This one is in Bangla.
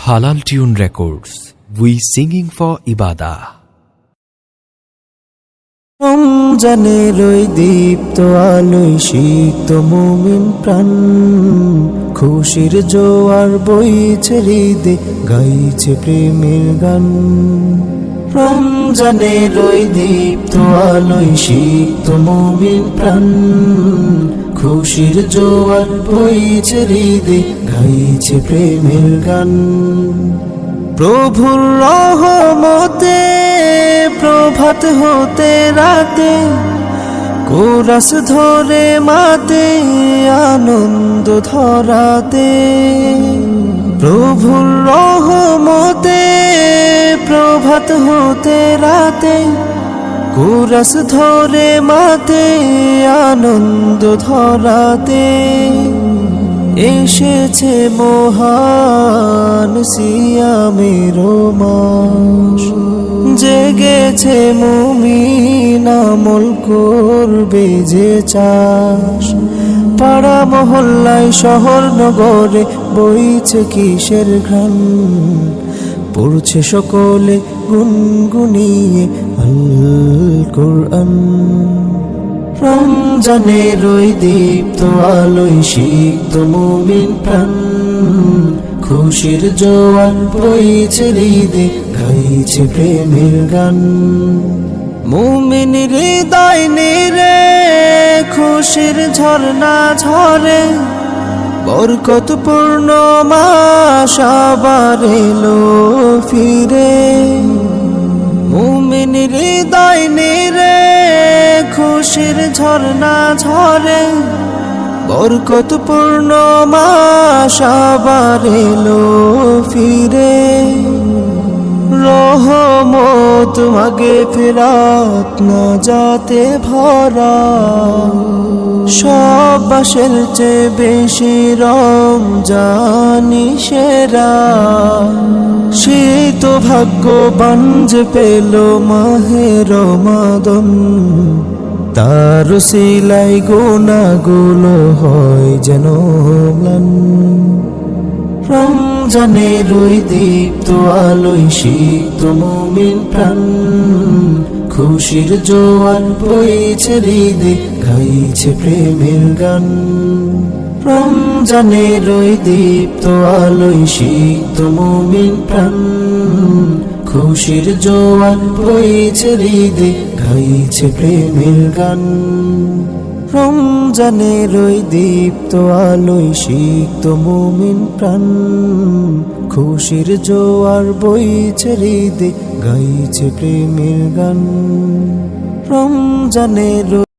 Halal Tune Records. We singing for Ibadah. রমজানের ওই দীপ্ত আলোয় সিক্ত মুমিন প্রাণ, খুশির জোয়ার বইছে হৃদে, গাইছে প্রেমের গান। রমজানের ওই দীপ্ত আলোয় সিক্ত মুমিন প্রাণ, খুশির জোয়ার বইছে হৃদে, গাইছে প্রেমের গান। প্রভুর রহমতে প্রভাত হতে রাতে, কোরাস ধরে মাতে আনন্দ ধরাতে। প্রভুর রহমতে প্রভাত হতে রাতে, কোরাস ধরে মাতে আনন্দ ধরাতে। এসেছে মহান সিয়ামের মাস, জেগেছে মুমিন আমল করবে যে চাষ। পাড়া মহল্লায় শহর নগরে বইছে কিসের ঘ্রাণ, পড়ছে সকলে গুনগুনিয়ে আল কোরআন। রমজানের ওই দীপ্ত আলোয় সিক্ত মুমিন প্রাণ, খুশির জোয়ার বইছে হৃদে, গাইছে প্রেমের গান। মুমিন হৃদয় নিরে খুশির ঝর্ণা ঝরে, বরকতপূর্ণ মাস আবার এলো ফিরে। মুমিন হৃদয় নিরে খুশির ঝর্ণা ঝরে, বরকতপূর্ণ মাস আবার এলো ফিরে। রহমত মাগে ফেরাত না যাতে ভরা, সব মাসের চেয়ে বেশি রমজানি সেরা। সে তো ভাগ্যবান যে পেল মাহে রমাদান, তার সিলাই গুনাহগুলো হয় যেন ম্লান। রমজানের ওই দীপ্ত আলোয় সিক্ত মুমিন প্রাণ, খুশির জোয়ার বইছে হৃদে, গাইছে প্রেমের গান। রমজানের ওই দীপ্ত আলোয় সিক্ত মুমিন প্রাণ, খুশির জোয়ার বইছে হৃদে, গাইছে প্রেমের গান। রমজানের ওই দীপ্ত আলোয় সিক্ত মুমিন প্রাণ, খুশির জোয়ার বইছে হৃদে, গাইছে প্রেমের গান। রমজানের